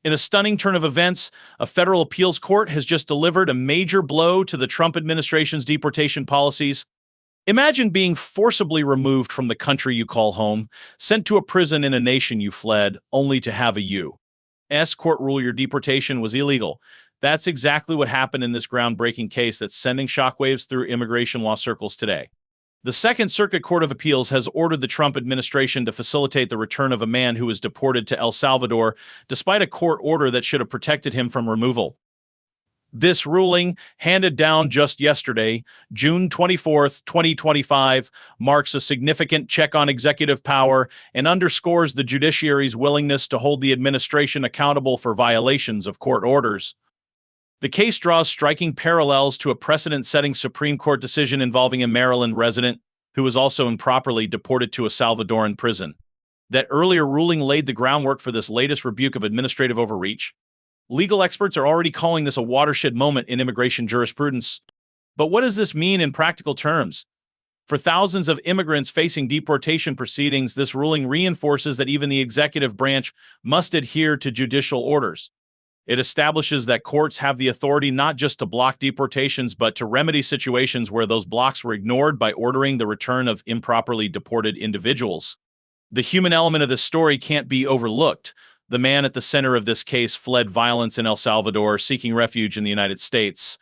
In a stunning turn of events, a federal appeals court has just delivered a major blow to the Trump administration's deportation policies. Imagine being forcibly removed from the country you call home, sent to a prison in a nation you fled, only to have a U.S. court rule your deportation was illegal. That's exactly what happened in this groundbreaking case that's sending shockwaves through immigration law circles today. The Second Circuit Court of Appeals has ordered the Trump administration to facilitate the return of a man who was deported to El Salvador, despite a court order that should have protected him from removal. This ruling, handed down just yesterday, June 24, 2025, marks a significant check on executive power and underscores the judiciary's willingness to hold the administration accountable for violations of court orders. The case draws striking parallels to a precedent-setting Supreme Court decision involving a Maryland resident who was also improperly deported to a Salvadoran prison. That earlier ruling laid the groundwork for this latest rebuke of administrative overreach. Legal experts are already calling this a watershed moment in immigration jurisprudence. But what does this mean in practical terms? For thousands of immigrants facing deportation proceedings, this ruling reinforces that even the executive branch must adhere to judicial orders. It establishes that courts have the authority not just to block deportations, but to remedy situations where those blocks were ignored by ordering the return of improperly deported individuals. The human element of this story can't be overlooked. The man at the center of this case fled violence in El Salvador, seeking refuge in the United States.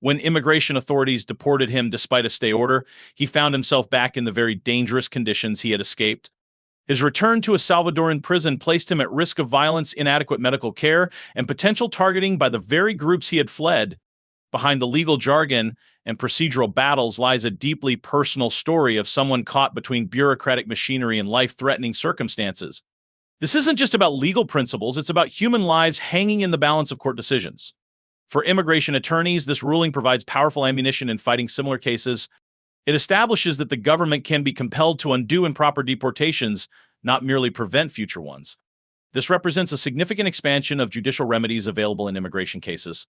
When immigration authorities deported him despite a stay order, he found himself back in the very dangerous conditions he had escaped. His return to a Salvadoran prison placed him at risk of violence, inadequate medical care, and potential targeting by the very groups he had fled. Behind the legal jargon and procedural battles lies a deeply personal story of someone caught between bureaucratic machinery and life-threatening circumstances. This isn't just about legal principles, it's about human lives hanging in the balance of court decisions. For immigration attorneys, this ruling provides powerful ammunition in fighting similar cases. It establishes that the government can be compelled to undo improper deportations, not merely prevent future ones. This represents a significant expansion of judicial remedies available in immigration cases.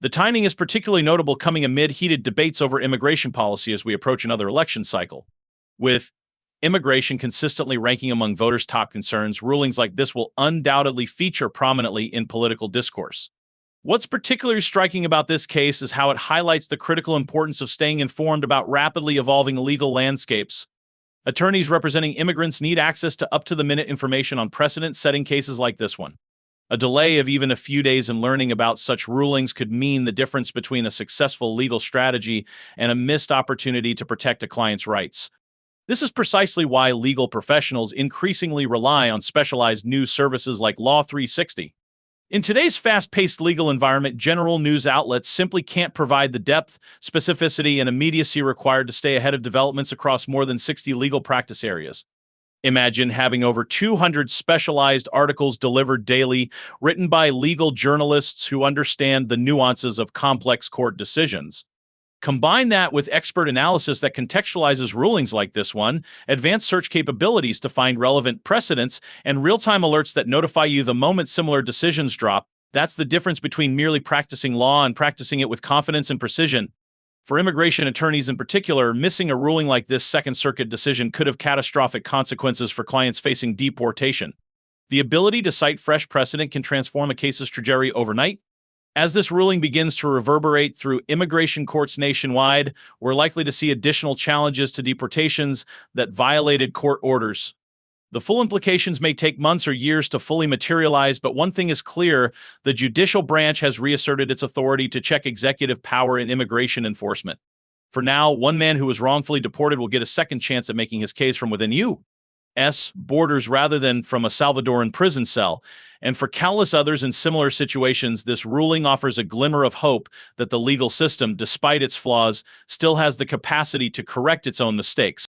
The timing is particularly notable coming amid heated debates over immigration policy as we approach another election cycle. With immigration consistently ranking among voters' top concerns, rulings like this will undoubtedly feature prominently in political discourse. What's particularly striking about this case is how it highlights the critical importance of staying informed about rapidly evolving legal landscapes. Attorneys representing immigrants need access to up-to-the-minute information on precedent-setting cases like this one. A delay of even a few days in learning about such rulings could mean the difference between a successful legal strategy and a missed opportunity to protect a client's rights. This is precisely why legal professionals increasingly rely on specialized news services like Law 360. In today's fast-paced legal environment, general news outlets simply can't provide the depth, specificity, and immediacy required to stay ahead of developments across more than 60 legal practice areas. Imagine having over 200 specialized articles delivered daily, written by legal journalists who understand the nuances of complex court decisions. Combine that with expert analysis that contextualizes rulings like this one, advanced search capabilities to find relevant precedents, and real-time alerts that notify you the moment similar decisions drop. That's the difference between merely practicing law and practicing it with confidence and precision. For immigration attorneys in particular, missing a ruling like this Second Circuit decision could have catastrophic consequences for clients facing deportation. The ability to cite fresh precedent can transform a case's trajectory overnight. As this ruling begins to reverberate through immigration courts nationwide, we're likely to see additional challenges to deportations that violated court orders. The full implications may take months or years to fully materialize, but one thing is clear: the judicial branch has reasserted its authority to check executive power in immigration enforcement. For now, one man who was wrongfully deported will get a second chance at making his case from within U.S. borders rather than from a Salvadoran prison cell. And for countless others in similar situations, this ruling offers a glimmer of hope that the legal system, despite its flaws, still has the capacity to correct its own mistakes.